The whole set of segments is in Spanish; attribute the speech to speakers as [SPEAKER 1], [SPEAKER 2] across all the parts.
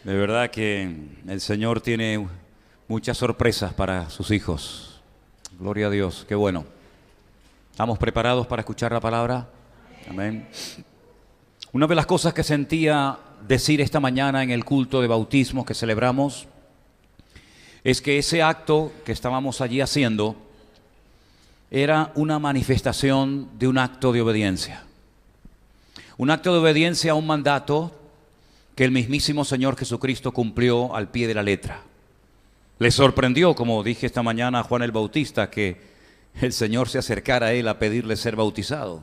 [SPEAKER 1] De verdad que el Señor tiene muchas sorpresas para sus hijos. Gloria a Dios, qué bueno. ¿Estamos preparados para escuchar la palabra? Amén. Una de las cosas que sentía decir esta mañana en el culto de bautismo que celebramos es que ese acto que estábamos allí haciendo era una manifestación de un acto de obediencia. Un acto de obediencia a un mandato que el mismísimo Señor Jesucristo cumplió al pie de la letra. Le sorprendió, como dije esta mañana a Juan el Bautista, que el Señor se acercara a él a pedirle ser bautizado.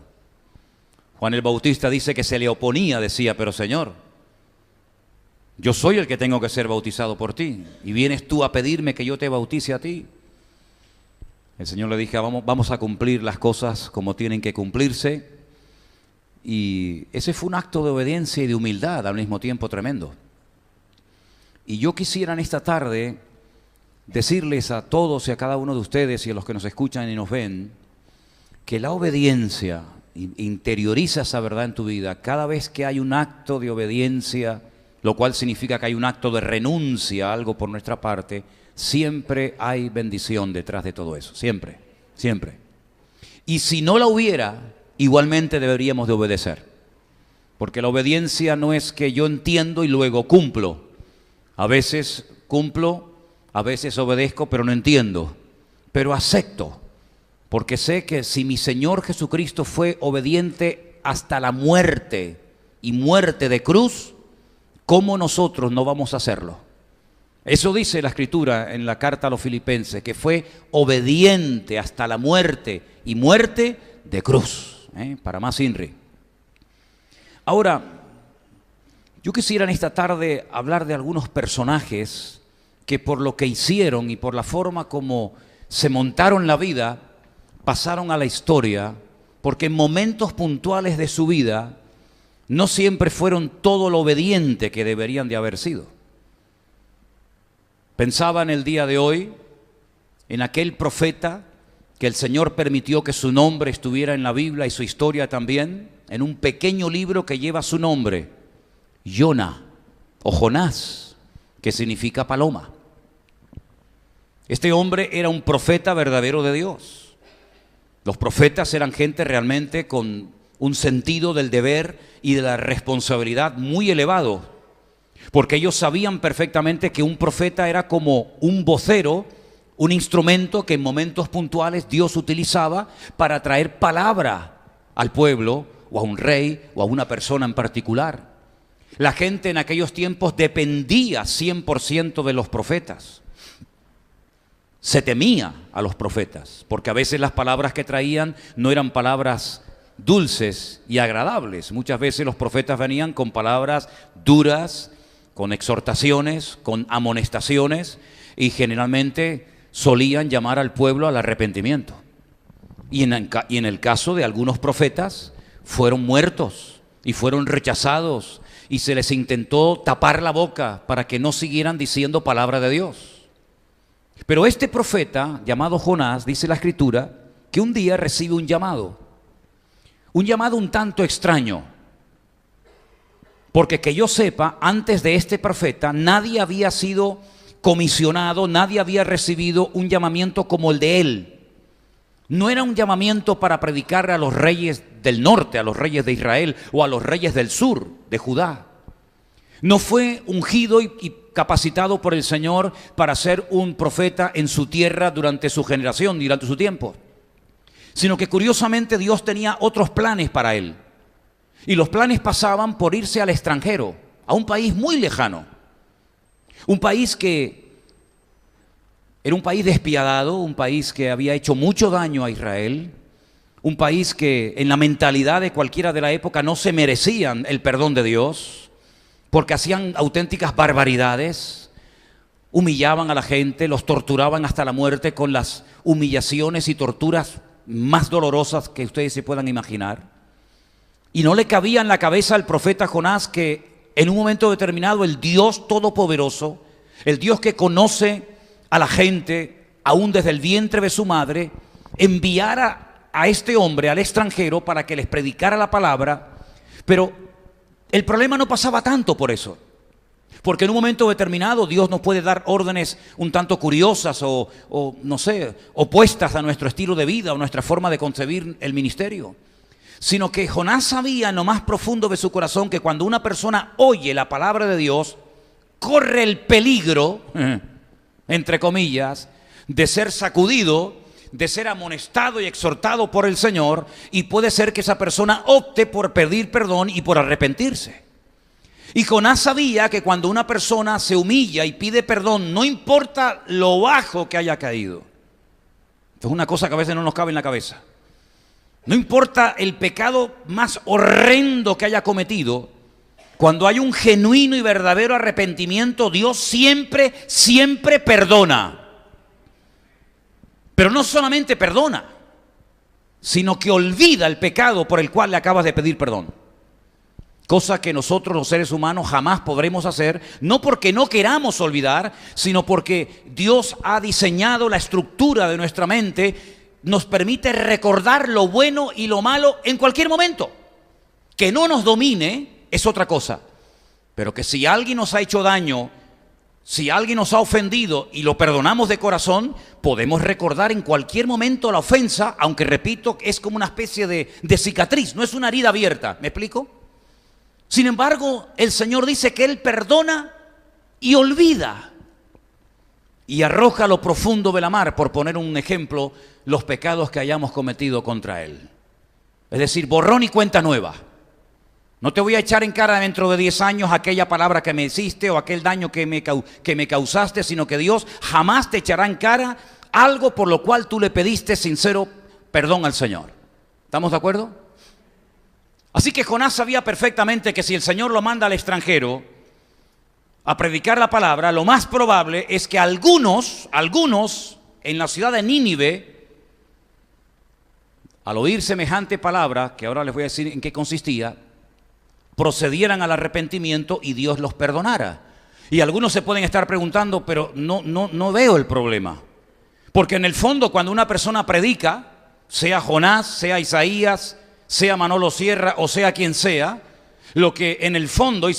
[SPEAKER 1] Juan el Bautista dice que se le oponía, decía, pero Señor, yo soy el que tengo que ser bautizado por ti, y vienes tú a pedirme que yo te bautice a ti. El Señor le dije, vamos a cumplir las cosas como tienen que cumplirse. Y ese fue un acto de obediencia y de humildad al mismo tiempo tremendo. Y yo quisiera en esta tarde decirles a todos y a cada uno de ustedes y a los que nos escuchan y nos ven, que la obediencia interioriza esa verdad en tu vida. Cada vez que hay un acto de obediencia, lo cual significa que hay un acto de renuncia a algo por nuestra parte, siempre hay bendición detrás de todo eso, siempre, siempre. Y si no la hubiera, igualmente deberíamos de obedecer, porque la obediencia no es que yo entiendo y luego cumplo. A veces cumplo, a veces obedezco, pero no entiendo, pero acepto, porque sé que si mi Señor Jesucristo fue obediente hasta la muerte y muerte de cruz, ¿cómo nosotros no vamos a hacerlo? Eso dice la Escritura en la carta a los Filipenses, que fue obediente hasta la muerte y muerte de cruz. Para más INRI. Ahora, yo quisiera en esta tarde hablar de algunos personajes que por lo que hicieron y por la forma como se montaron la vida, pasaron a la historia, porque en momentos puntuales de su vida no siempre fueron todo lo obediente que deberían de haber sido. Pensaba en el día de hoy, en aquel profeta que el Señor permitió que su nombre estuviera en la Biblia y su historia también, en un pequeño libro que lleva su nombre, Jona o Jonás, que significa paloma. Este hombre era un profeta verdadero de Dios. Los profetas eran gente realmente con un sentido del deber y de la responsabilidad muy elevado, porque ellos sabían perfectamente que un profeta era como un vocero, un instrumento que en momentos puntuales Dios utilizaba para traer palabra al pueblo o a un rey o a una persona en particular. La gente en aquellos tiempos dependía 100% de los profetas. Se temía a los profetas porque a veces las palabras que traían no eran palabras dulces y agradables. Muchas veces los profetas venían con palabras duras, con exhortaciones, con amonestaciones, y generalmente solían llamar al pueblo al arrepentimiento. Y en el caso de algunos profetas, fueron muertos y fueron rechazados y se les intentó tapar la boca para que no siguieran diciendo palabra de Dios. Pero este profeta, llamado Jonás, dice la Escritura, que un día recibe un llamado un tanto extraño, porque que yo sepa, antes de este profeta, nadie había sido comisionado, nadie había recibido un llamamiento como el de él. No era un llamamiento para predicar a los reyes del norte, a los reyes de Israel o a los reyes del sur de Judá. No fue ungido y capacitado por el Señor para ser un profeta en su tierra durante su generación, durante su tiempo, sino que curiosamente Dios tenía otros planes para él. Y los planes pasaban por irse al extranjero, a un país muy lejano. Un país que era un país despiadado, un país que había hecho mucho daño a Israel, un país que en la mentalidad de cualquiera de la época no se merecían el perdón de Dios, porque hacían auténticas barbaridades, humillaban a la gente, los torturaban hasta la muerte con las humillaciones y torturas más dolorosas que ustedes se puedan imaginar. Y no le cabía en la cabeza al profeta Jonás que en un momento determinado el Dios Todopoderoso, el Dios que conoce a la gente aún desde el vientre de su madre, enviara a este hombre al extranjero para que les predicara la palabra, pero el problema no pasaba tanto por eso. Porque en un momento determinado Dios nos puede dar órdenes un tanto curiosas o no sé, opuestas a nuestro estilo de vida o nuestra forma de concebir el ministerio. Sino que Jonás sabía en lo más profundo de su corazón que cuando una persona oye la palabra de Dios, corre el peligro, entre comillas, de ser sacudido, de ser amonestado y exhortado por el Señor, y puede ser que esa persona opte por pedir perdón y por arrepentirse. Y Jonás sabía que cuando una persona se humilla y pide perdón, no importa lo bajo que haya caído. Esto es una cosa que a veces no nos cabe en la cabeza. No importa el pecado más horrendo que haya cometido, cuando hay un genuino y verdadero arrepentimiento, Dios siempre, siempre perdona. Pero no solamente perdona, sino que olvida el pecado por el cual le acabas de pedir perdón. Cosa que nosotros los seres humanos jamás podremos hacer, no porque no queramos olvidar, sino porque Dios ha diseñado la estructura de nuestra mente, nos permite recordar lo bueno y lo malo en cualquier momento. Que no nos domine es otra cosa, pero que si alguien nos ha hecho daño, si alguien nos ha ofendido y lo perdonamos de corazón, podemos recordar en cualquier momento la ofensa, aunque repito, es como una especie de cicatriz, no es una herida abierta, ¿me explico? Sin embargo, el Señor dice que Él perdona y olvida y arroja a lo profundo de la mar, por poner un ejemplo, los pecados que hayamos cometido contra Él. Es decir, borrón y cuenta nueva. No te voy a echar en cara dentro de 10 años aquella palabra que me hiciste o aquel daño que me causaste, sino que Dios jamás te echará en cara algo por lo cual tú le pediste sincero perdón al Señor. ¿Estamos de acuerdo? Así que Jonás sabía perfectamente que si el Señor lo manda al extranjero a predicar la palabra, lo más probable es que algunos en la ciudad de Nínive, al oír semejante palabra, que ahora les voy a decir en qué consistía, procedieran al arrepentimiento y Dios los perdonara. Y algunos se pueden estar preguntando, pero no veo el problema. Porque en el fondo, cuando una persona predica, sea Jonás, sea Isaías, sea Manolo Sierra o sea quien sea, lo que en el fondo, y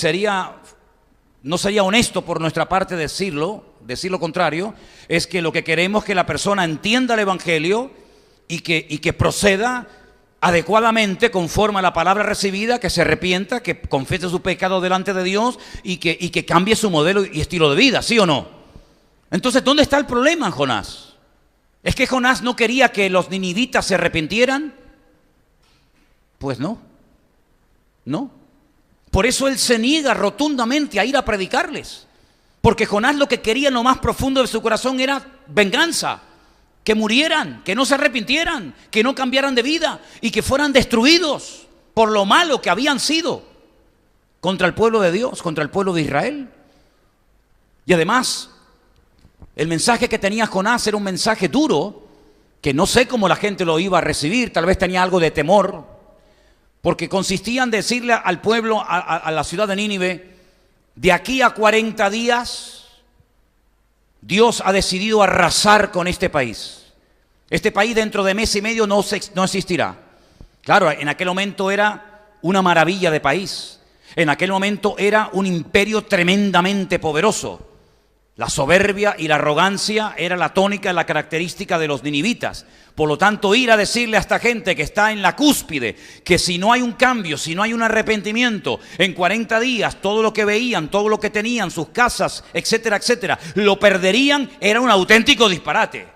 [SPEAKER 1] no sería honesto por nuestra parte decir lo contrario, es que lo que queremos es que la persona entienda el Evangelio y que proceda adecuadamente conforme a la palabra recibida, que se arrepienta, que confiese su pecado delante de Dios y que cambie su modelo y estilo de vida, ¿sí o no? Entonces, ¿dónde está el problema en Jonás? ¿Es que Jonás no quería que los ninivitas se arrepintieran? Pues no. Por eso él se niega rotundamente a ir a predicarles. Porque Jonás lo que quería en lo más profundo de su corazón era venganza. Que murieran, que no se arrepintieran, que no cambiaran de vida y que fueran destruidos por lo malo que habían sido contra el pueblo de Dios, contra el pueblo de Israel. Y además, el mensaje que tenía Jonás era un mensaje duro, que no sé cómo la gente lo iba a recibir, tal vez tenía algo de temor, porque consistía en decirle al pueblo, a la ciudad de Nínive, de aquí a 40 días, Dios ha decidido arrasar con este país. Este país dentro de mes y medio no existirá. Claro, en aquel momento era una maravilla de país. En aquel momento era un imperio tremendamente poderoso. La soberbia y la arrogancia era la tónica, la característica de los ninivitas. Por lo tanto, ir a decirle a esta gente que está en la cúspide, que si no hay un cambio, si no hay un arrepentimiento, en 40 días todo lo que veían, todo lo que tenían, sus casas, etcétera, etcétera, lo perderían, era un auténtico disparate.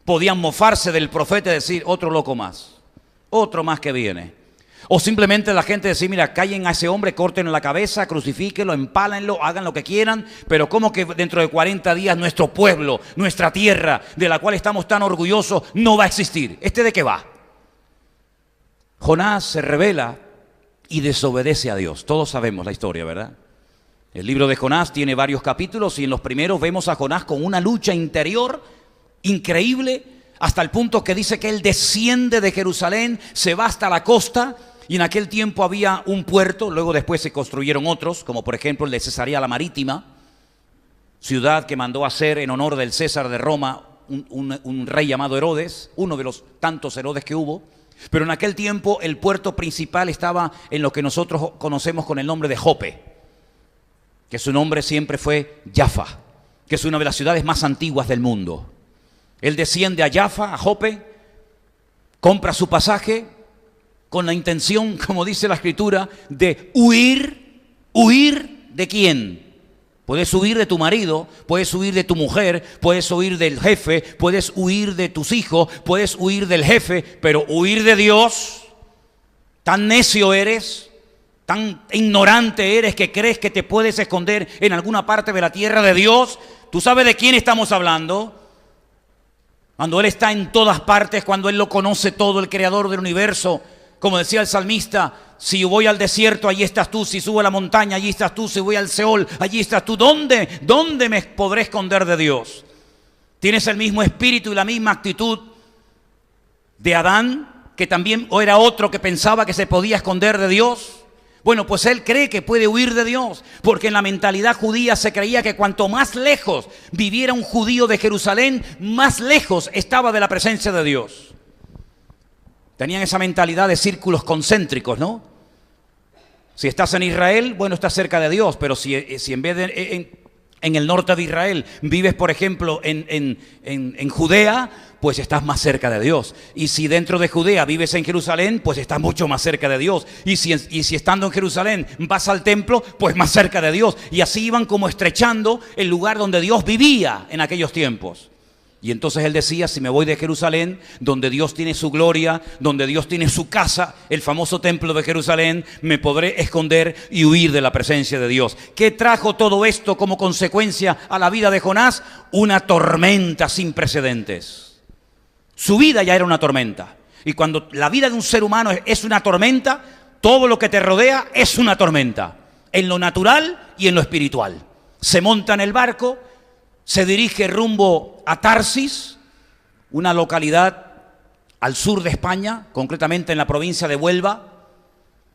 [SPEAKER 1] Podían mofarse del profeta y decir, otro loco más, otro más que viene. O simplemente la gente decir, mira, callen a ese hombre, córtenle la cabeza, crucifíquenlo, empálenlo, hagan lo que quieran, pero ¿cómo que dentro de 40 días nuestro pueblo, nuestra tierra, de la cual estamos tan orgullosos, no va a existir? ¿De qué va? Jonás se rebela y desobedece a Dios. Todos sabemos la historia, ¿verdad? El libro de Jonás tiene varios capítulos y en los primeros vemos a Jonás con una lucha interior increíble, hasta el punto que dice que él desciende de Jerusalén, se va hasta la costa. Y en aquel tiempo había un puerto, luego después se construyeron otros, como por ejemplo el de Cesarea la Marítima, ciudad que mandó hacer en honor del César de Roma un rey llamado Herodes, uno de los tantos Herodes que hubo. Pero en aquel tiempo el puerto principal estaba en lo que nosotros conocemos con el nombre de Jope, que su nombre siempre fue Jaffa, que es una de las ciudades más antiguas del mundo. Él desciende a Jaffa, a Jope, compra su pasaje con la intención, como dice la Escritura, de huir. ¿Huir de quién? Puedes huir de tu marido, puedes huir de tu mujer, puedes huir del jefe, puedes huir de tus hijos, puedes huir del jefe, pero huir de Dios, tan necio eres, tan ignorante eres que crees que te puedes esconder en alguna parte de la tierra de Dios. ¿Tú sabes de quién estamos hablando? Cuando Él está en todas partes, cuando Él lo conoce todo, el creador del universo. Como decía el salmista, si yo voy al desierto, allí estás tú. Si subo a la montaña, allí estás tú. Si voy al Seol, allí estás tú. ¿Dónde me podré esconder de Dios? Tienes el mismo espíritu y la misma actitud de Adán, que también era otro que pensaba que se podía esconder de Dios. Bueno, pues él cree que puede huir de Dios, porque en la mentalidad judía se creía que cuanto más lejos viviera un judío de Jerusalén, más lejos estaba de la presencia de Dios. Tenían esa mentalidad de círculos concéntricos, ¿no? Si estás en Israel, bueno, estás cerca de Dios, pero si en vez de en el norte de Israel vives, por ejemplo, en Judea, pues estás más cerca de Dios. Y si dentro de Judea vives en Jerusalén, pues estás mucho más cerca de Dios. Y si estando en Jerusalén vas al templo, pues más cerca de Dios. Y así iban como estrechando el lugar donde Dios vivía en aquellos tiempos. Y entonces él decía, si me voy de Jerusalén, donde Dios tiene su gloria, donde Dios tiene su casa, el famoso templo de Jerusalén, me podré esconder y huir de la presencia de Dios. ¿Qué trajo todo esto como consecuencia a la vida de Jonás? Una tormenta sin precedentes. Su vida ya era una tormenta. Y cuando la vida de un ser humano es una tormenta, todo lo que te rodea es una tormenta. En lo natural y en lo espiritual. Se monta en el barco, se dirige rumbo a Tarsis, una localidad al sur de España, concretamente en la provincia de Huelva,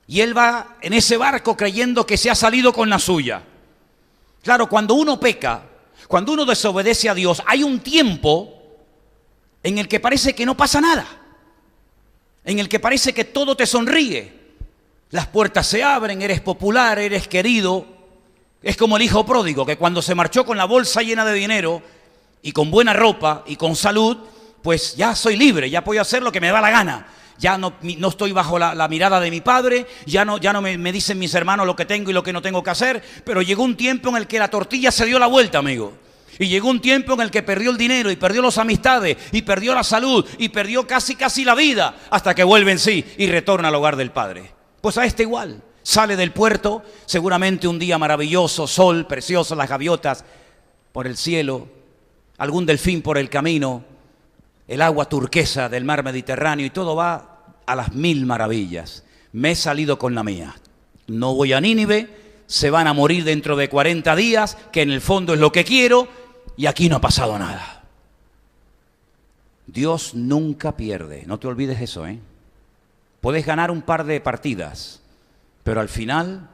[SPEAKER 1] y él va en ese barco creyendo que se ha salido con la suya. Claro, cuando uno peca, cuando uno desobedece a Dios, hay un tiempo en el que parece que no pasa nada, en el que parece que todo te sonríe, las puertas se abren, eres popular, eres querido. Es como el hijo pródigo, que cuando se marchó con la bolsa llena de dinero y con buena ropa y con salud, pues ya soy libre, ya puedo hacer lo que me da la gana. Ya no estoy bajo la mirada de mi padre, ya no me dicen mis hermanos lo que tengo y lo que no tengo que hacer. Pero llegó un tiempo en el que la tortilla se dio la vuelta, amigo. Y llegó un tiempo en el que perdió el dinero y perdió las amistades y perdió la salud y perdió casi la vida, hasta que vuelve en sí y retorna al hogar del Padre. Pues a este igual. Sale del puerto, seguramente un día maravilloso, sol precioso, las gaviotas por el cielo, algún delfín por el camino, el agua turquesa del mar Mediterráneo, y todo va a las mil maravillas. Me he salido con la mía. No voy a Nínive, se van a morir dentro de 40 días, que en el fondo es lo que quiero, y aquí no ha pasado nada. Dios nunca pierde, no te olvides eso, ¿eh? Puedes ganar un par de partidas, pero al final,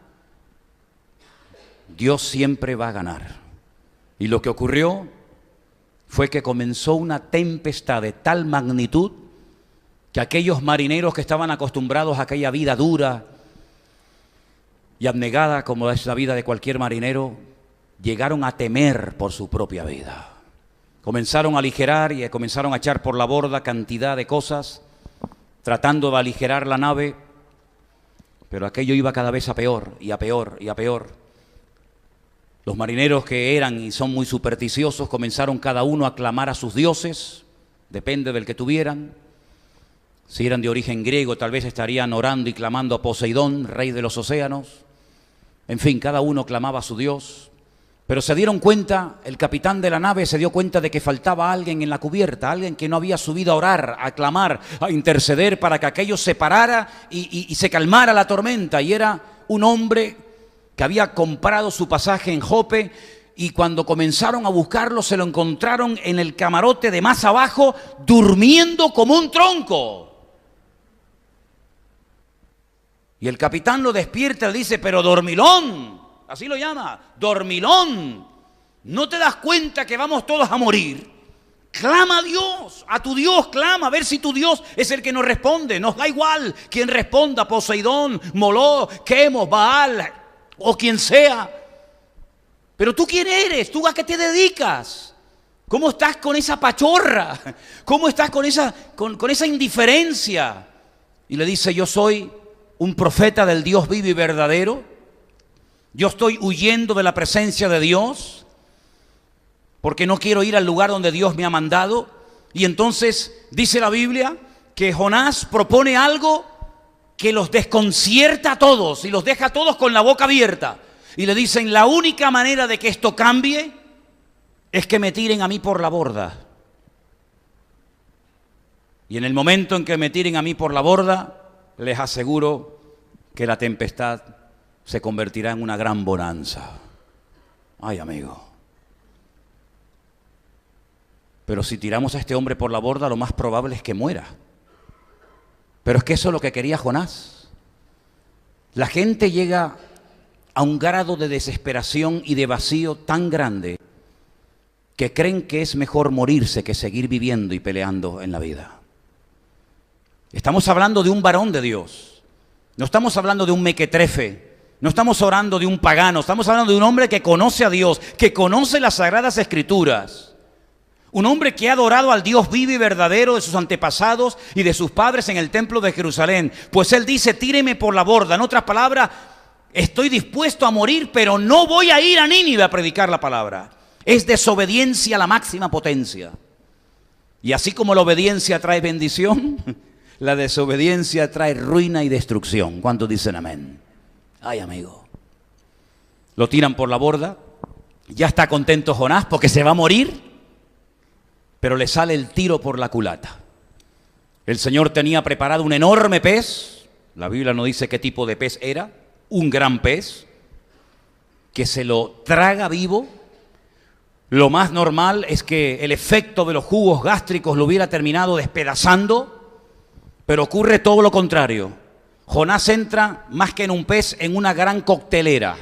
[SPEAKER 1] Dios siempre va a ganar. Y lo que ocurrió fue que comenzó una tempestad de tal magnitud que aquellos marineros que estaban acostumbrados a aquella vida dura y abnegada como es la vida de cualquier marinero, llegaron a temer por su propia vida. Comenzaron a aligerar y comenzaron a echar por la borda cantidad de cosas, tratando de aligerar la nave. Pero aquello iba cada vez a peor y a peor y a peor. Los marineros, que eran y son muy supersticiosos, comenzaron cada uno a clamar a sus dioses, depende del que tuvieran. Si eran de origen griego, tal vez estarían orando y clamando a Poseidón, rey de los océanos. En fin, cada uno clamaba a su dios. Pero se dieron cuenta, el capitán de la nave se dio cuenta de que faltaba alguien en la cubierta, alguien que no había subido a orar, a clamar, a interceder para que aquello se parara y se calmara la tormenta. Y era un hombre que había comprado su pasaje en Jope, y cuando comenzaron a buscarlo se lo encontraron en el camarote de más abajo, durmiendo como un tronco. Y el capitán lo despierta y le dice, pero dormilón, así lo llama, dormilón, ¿no te das cuenta que vamos todos a morir? Clama a Dios, a tu Dios clama, a ver si tu Dios es el que nos responde. Nos da igual quien responda, Poseidón, Moloch, Quemos, Baal o quien sea. Pero tú, ¿quién eres? ¿Tú a qué te dedicas? ¿Cómo estás con esa pachorra? ¿Cómo estás con esa indiferencia? Y le dice, yo soy un profeta del Dios vivo y verdadero. Yo estoy huyendo de la presencia de Dios porque no quiero ir al lugar donde Dios me ha mandado. Y entonces dice la Biblia que Jonás propone algo que los desconcierta a todos y los deja a todos con la boca abierta. Y le dicen, la única manera de que esto cambie es que me tiren a mí por la borda. Y en el momento en que me tiren a mí por la borda, les aseguro que la tempestad se convertirá en una gran bonanza. Ay, amigo. Pero si tiramos a este hombre por la borda, lo más probable es que muera. Pero es que eso es lo que quería Jonás. La gente llega a un grado de desesperación y de vacío tan grande que creen que es mejor morirse que seguir viviendo y peleando en la vida. Estamos hablando de un varón de Dios. No estamos hablando de un mequetrefe. No estamos hablando de un pagano. Estamos hablando de un hombre que conoce a Dios, que conoce las Sagradas Escrituras. Un hombre que ha adorado al Dios vivo y verdadero de sus antepasados y de sus padres en el templo de Jerusalén. Pues él dice, tíreme por la borda. En otras palabras, estoy dispuesto a morir, pero no voy a ir a Nínive a predicar la palabra. Es desobediencia a la máxima potencia. Y así como la obediencia trae bendición, la desobediencia trae ruina y destrucción. ¿Cuántos dicen amén? Ay, amigo. Lo tiran por la borda. Ya está contento Jonás porque se va a morir, pero le sale el tiro por la culata. El Señor tenía preparado un enorme pez. La Biblia no dice qué tipo de pez era. Un gran pez que se lo traga vivo. Lo más normal es que el efecto de los jugos gástricos lo hubiera terminado despedazando, pero ocurre todo lo contrario. Jonás entra más que en un pez, en una gran coctelera,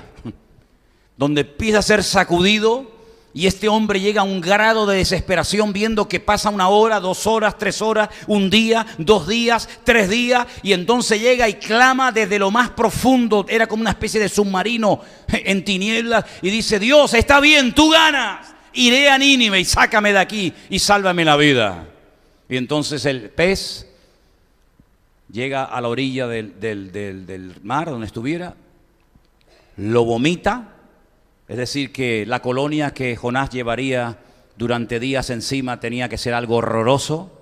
[SPEAKER 1] donde empieza a ser sacudido y este hombre llega a un grado de desesperación viendo que pasa 1 hora, 2 horas, 3 horas, 1 día, 2 días, 3 días, y entonces llega y clama desde lo más profundo, era como una especie de submarino en tinieblas, y dice, Dios, está bien, tú ganas, iré a Nínive y sácame de aquí y sálvame la vida. Y entonces el pez llega a la orilla del mar donde estuviera, lo vomita. Es decir, que la colonia que Jonás llevaría durante días encima tenía que ser algo horroroso,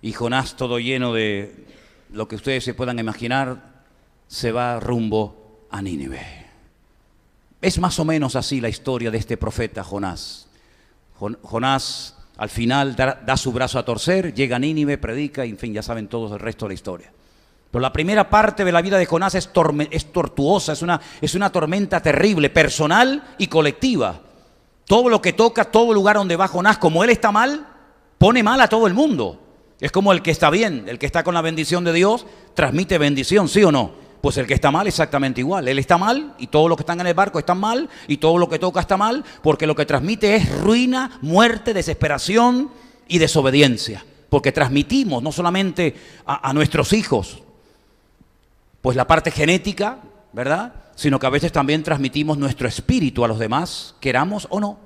[SPEAKER 1] y Jonás, todo lleno de lo que ustedes se puedan imaginar, se va rumbo a Nínive. Es más o menos así la historia de este profeta Jonás. Jonás al final da su brazo a torcer, llega a Nínive, predica, y en fin, ya saben todos el resto de la historia. Pero la primera parte de la vida de Jonás es tortuosa, es una tormenta terrible, personal y colectiva. Todo lo que toca, todo lugar donde va Jonás, como él está mal, pone mal a todo el mundo. Es como el que está bien, el que está con la bendición de Dios, transmite bendición, ¿sí o no? Pues el que está mal exactamente igual. Él está mal y todos los que están en el barco están mal y todo lo que toca está mal, porque lo que transmite es ruina, muerte, desesperación y desobediencia. Porque transmitimos no solamente a nuestros hijos, pues la parte genética, ¿verdad? Sino que a veces también transmitimos nuestro espíritu a los demás, queramos o no.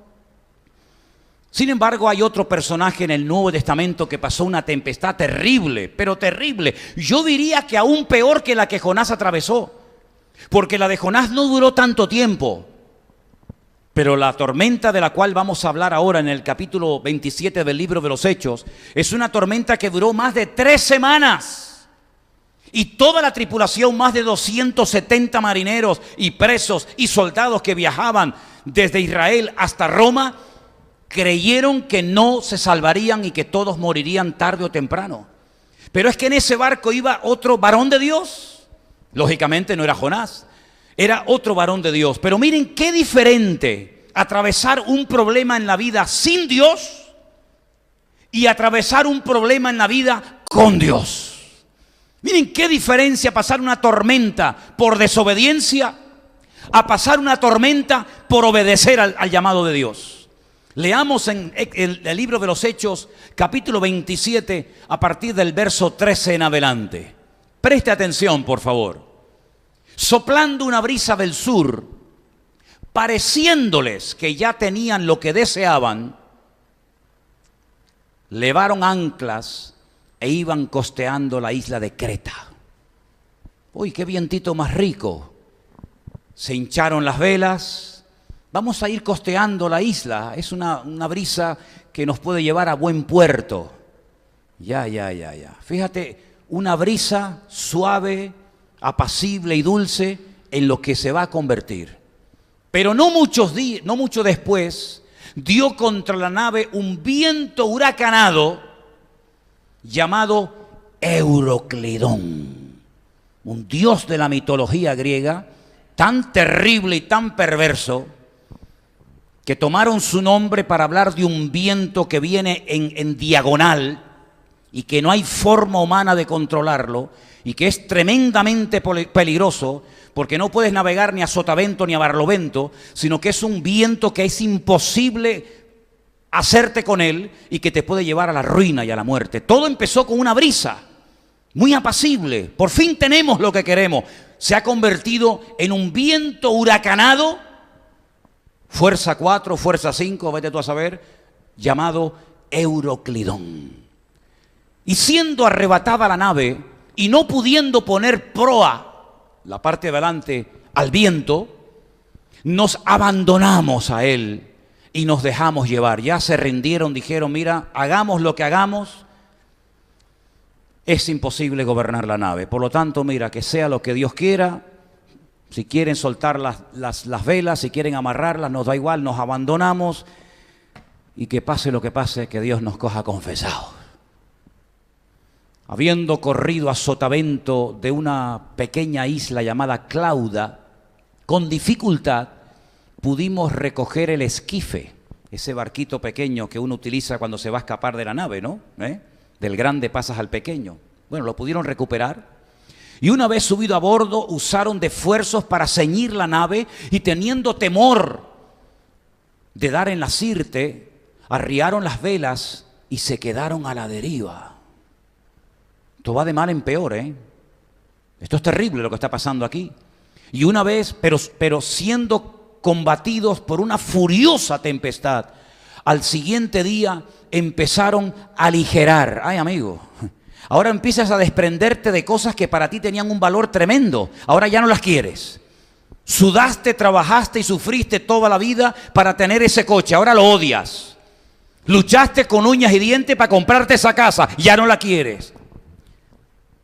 [SPEAKER 1] Sin embargo, hay otro personaje en el Nuevo Testamento que pasó una tempestad terrible, pero terrible. Yo diría que aún peor que la que Jonás atravesó, porque la de Jonás no duró tanto tiempo. Pero la tormenta de la cual vamos a hablar ahora en el capítulo 27 del libro de los Hechos, es una tormenta que duró más de 3 semanas. Y toda la tripulación, más de 270 marineros y presos y soldados que viajaban desde Israel hasta Roma, creyeron que no se salvarían y que todos morirían tarde o temprano. Pero es que en ese barco iba otro varón de Dios. Lógicamente no era Jonás, era otro varón de Dios. Pero miren qué diferente atravesar un problema en la vida sin Dios y atravesar un problema en la vida con Dios. Miren qué diferencia pasar una tormenta por desobediencia a pasar una tormenta por obedecer al llamado de Dios. Leamos en el libro de los Hechos, capítulo 27, a partir del verso 13 en adelante. Preste atención, por favor. Soplando una brisa del sur, pareciéndoles que ya tenían lo que deseaban, levaron anclas e iban costeando la isla de Creta. Uy, qué vientito más rico. Se hincharon las velas. Vamos a ir costeando la isla. Es una brisa que nos puede llevar a buen puerto. Ya. Fíjate, una brisa suave, apacible y dulce en lo que se va a convertir. Pero no mucho después, dio contra la nave un viento huracanado llamado Euroclidón, un dios de la mitología griega, tan terrible y tan perverso, que tomaron su nombre para hablar de un viento que viene en diagonal y que no hay forma humana de controlarlo y que es tremendamente peligroso porque no puedes navegar ni a sotavento ni a barlovento, sino que es un viento que es imposible hacerte con él y que te puede llevar a la ruina y a la muerte. Todo empezó con una brisa muy apacible. Por fin tenemos lo que queremos. Se ha convertido en un viento huracanado, fuerza 4, fuerza 5, vete tú a saber, llamado Euroclidón. Y siendo arrebatada la nave y no pudiendo poner proa, la parte de adelante, al viento, nos abandonamos a él y nos dejamos llevar. Ya se rindieron, dijeron, mira, hagamos lo que hagamos, es imposible gobernar la nave. Por lo tanto, mira, que sea lo que Dios quiera. Si quieren soltar las velas, si quieren amarrarlas, nos da igual, nos abandonamos y que pase lo que pase, que Dios nos coja confesados. Habiendo corrido a sotavento de una pequeña isla llamada Clauda, con dificultad pudimos recoger el esquife, ese barquito pequeño que uno utiliza cuando se va a escapar de la nave, ¿no? Del grande pasas al pequeño. Bueno, lo pudieron recuperar. Y una vez subido a bordo, usaron de esfuerzos para ceñir la nave y teniendo temor de dar en la sirte, arriaron las velas y se quedaron a la deriva. Esto va de mal en peor, ¿eh? Esto es terrible lo que está pasando aquí. Y una vez, pero siendo combatidos por una furiosa tempestad, al siguiente día empezaron a aligerar. Ay, amigo, ahora empiezas a desprenderte de cosas que para ti tenían un valor tremendo. Ahora ya no las quieres. Sudaste, trabajaste y sufriste toda la vida para tener ese coche. Ahora lo odias. Luchaste con uñas y dientes para comprarte esa casa. Ya no la quieres.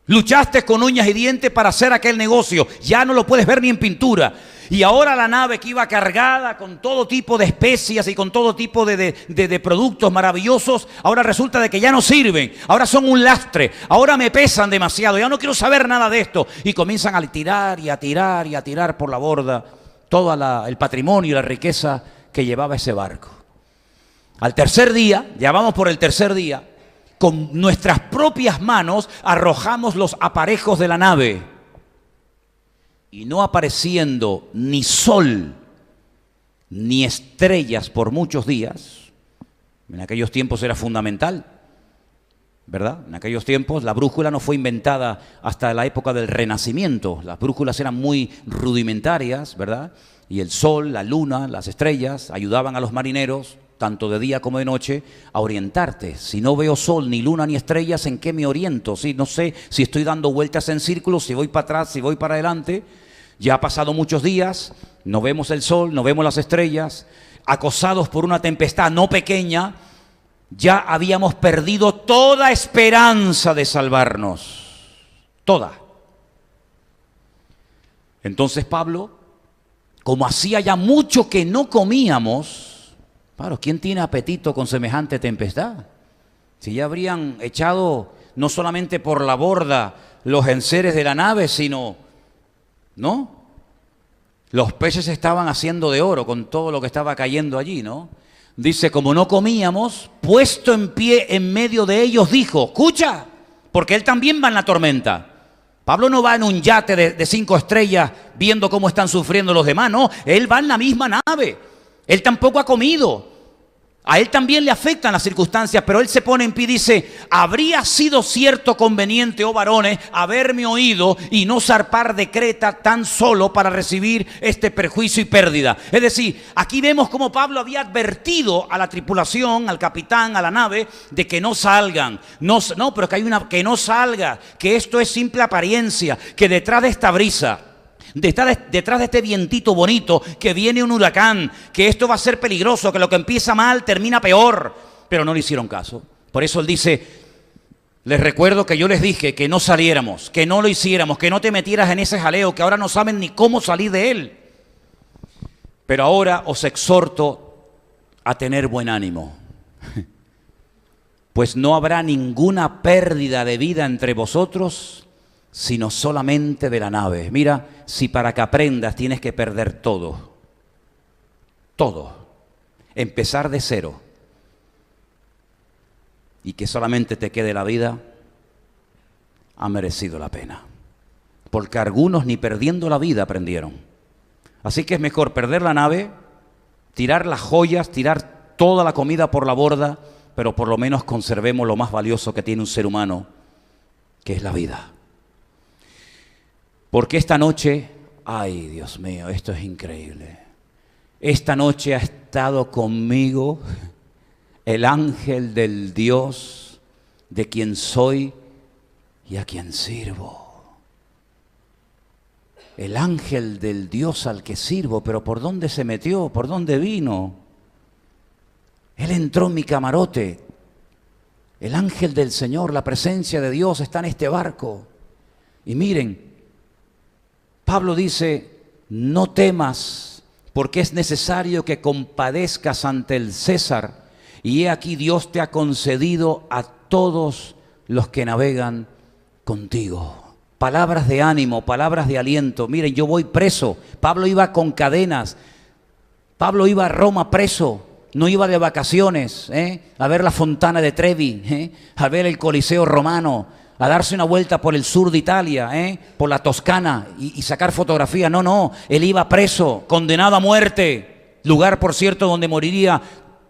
[SPEAKER 1] Luchaste con uñas y dientes para hacer aquel negocio. Ya no lo puedes ver ni en pintura. Y ahora la nave que iba cargada con todo tipo de especias y con todo tipo de productos maravillosos, ahora resulta de que ya no sirven. Ahora son un lastre. Ahora me pesan demasiado. Ya no quiero saber nada de esto. Y comienzan a tirar y a tirar y a tirar por la borda todo el patrimonio y la riqueza que llevaba ese barco. Al tercer día, ya vamos por el tercer día, con nuestras propias manos arrojamos los aparejos de la nave. Y no apareciendo ni sol ni estrellas por muchos días, en aquellos tiempos era fundamental, ¿verdad? En aquellos tiempos la brújula no fue inventada hasta la época del Renacimiento. Las brújulas eran muy rudimentarias, ¿verdad? Y el sol, la luna, las estrellas ayudaban a los marineros, tanto de día como de noche, a orientarte. Si no veo sol, ni luna, ni estrellas, ¿en qué me oriento? Si no sé si estoy dando vueltas en círculos, si voy para atrás, si voy para adelante. Ya ha pasado muchos días, no vemos el sol, no vemos las estrellas, acosados por una tempestad no pequeña, ya habíamos perdido toda esperanza de salvarnos. Toda. Entonces Pablo, como hacía ya mucho que no comíamos, claro, ¿quién tiene apetito con semejante tempestad? Si ya habrían echado no solamente por la borda los enseres de la nave, sino, ¿no? Los peces estaban haciendo de oro con todo lo que estaba cayendo allí, ¿no? Dice, como no comíamos, puesto en pie en medio de ellos, dijo, escucha, porque él también va en la tormenta. Pablo no va en un yate de 5 estrellas viendo cómo están sufriendo los demás, no, él va en la misma nave. Él tampoco ha comido. A él también le afectan las circunstancias, pero él se pone en pie y dice: habría sido cierto conveniente, oh varones, haberme oído y no zarpar de Creta tan solo para recibir este perjuicio y pérdida. Es decir, aquí vemos cómo Pablo había advertido a la tripulación, al capitán, a la nave, de que no salgan. No, pero que que no salga, que esto es simple apariencia, que detrás de esta brisa, detrás de este vientito bonito, que viene un huracán, que esto va a ser peligroso, que lo que empieza mal termina peor. Pero no le hicieron caso. Por eso él dice: les recuerdo que yo les dije que no saliéramos, que no lo hiciéramos, que no te metieras en ese jaleo, que ahora no saben ni cómo salir de él. Pero ahora os exhorto a tener buen ánimo, pues no habrá ninguna pérdida de vida entre vosotros, sino solamente de la nave. Mira, si para que aprendas tienes que perder todo, empezar de cero, y que solamente te quede la vida, ha merecido la pena. Porque algunos ni perdiendo la vida aprendieron. Así que es mejor perder la nave, tirar las joyas, tirar toda la comida por la borda, pero por lo menos conservemos lo más valioso que tiene un ser humano, que es la vida. Porque esta noche, ay Dios mío, esto es increíble. Esta noche ha estado conmigo el ángel del Dios de quien soy y a quien sirvo. El ángel del Dios al que sirvo, pero ¿por dónde se metió? ¿Por dónde vino? Él entró en mi camarote. El ángel del Señor, la presencia de Dios está en este barco. Y miren, Pablo dice: no temas, porque es necesario que compadezcas ante el César, y he aquí Dios te ha concedido a todos los que navegan contigo. Palabras de ánimo, palabras de aliento. Miren, yo voy preso. Pablo iba con cadenas. Pablo iba a Roma preso. No iba de vacaciones, a ver la Fontana de Trevi, a ver el Coliseo Romano, a darse una vuelta por el sur de Italia, por la Toscana y sacar fotografías. No, él iba preso, condenado a muerte. Lugar, por cierto, donde moriría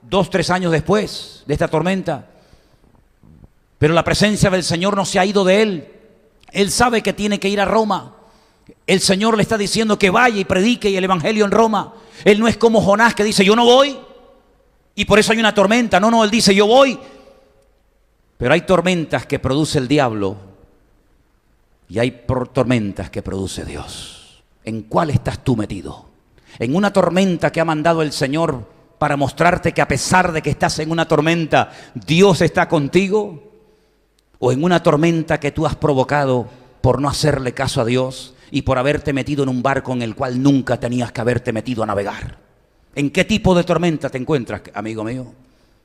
[SPEAKER 1] 2-3 años después de esta tormenta. Pero la presencia del Señor no se ha ido de él. Él sabe que tiene que ir a Roma. El Señor le está diciendo que vaya y predique el evangelio en Roma. Él no es como Jonás, que dice: yo no voy, y por eso hay una tormenta. No, él dice: yo voy. Pero hay tormentas que produce el diablo y hay tormentas que produce Dios. ¿En cuál estás tú metido? ¿En una tormenta que ha mandado el Señor para mostrarte que a pesar de que estás en una tormenta, Dios está contigo? ¿O en una tormenta que tú has provocado por no hacerle caso a Dios y por haberte metido en un barco en el cual nunca tenías que haberte metido a navegar? ¿En qué tipo de tormenta te encuentras, amigo mío?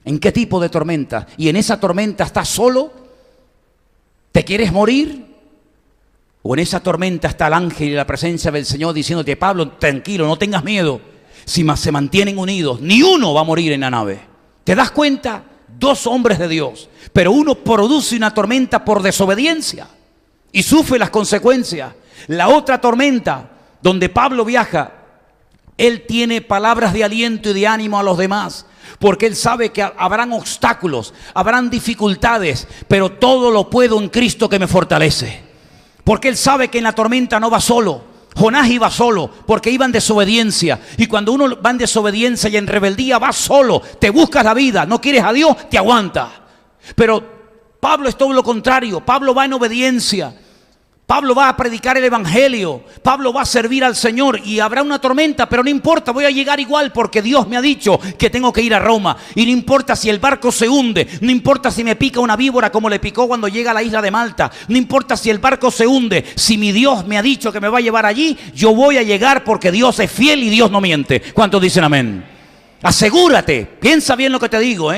[SPEAKER 1] ¿En qué tipo de tormenta? ¿Y en esa tormenta estás solo? ¿Te quieres morir? ¿O en esa tormenta está el ángel y la presencia del Señor diciéndote: Pablo, tranquilo, no tengas miedo? Si se mantienen unidos, ni uno va a morir en la nave. ¿Te das cuenta? 2 hombres de Dios, pero uno produce una tormenta por desobediencia y sufre las consecuencias. La otra tormenta, donde Pablo viaja, él tiene palabras de aliento y de ánimo a los demás, porque él sabe que habrán obstáculos, habrán dificultades, pero todo lo puedo en Cristo que me fortalece. Porque él sabe que en la tormenta no va solo. Jonás iba solo porque iba en desobediencia, y cuando uno va en desobediencia y en rebeldía va solo, te buscas la vida, no quieres a Dios, te aguanta. Pero Pablo es todo lo contrario. Pablo va en obediencia. Pablo va a predicar el evangelio, Pablo va a servir al Señor, y habrá una tormenta, pero no importa, voy a llegar igual porque Dios me ha dicho que tengo que ir a Roma. Y no importa si el barco se hunde, no importa si me pica una víbora como le picó cuando llega a la isla de Malta, no importa si el barco se hunde, si mi Dios me ha dicho que me va a llevar allí, yo voy a llegar porque Dios es fiel y Dios no miente. ¿Cuántos dicen amén? Asegúrate, piensa bien lo que te digo,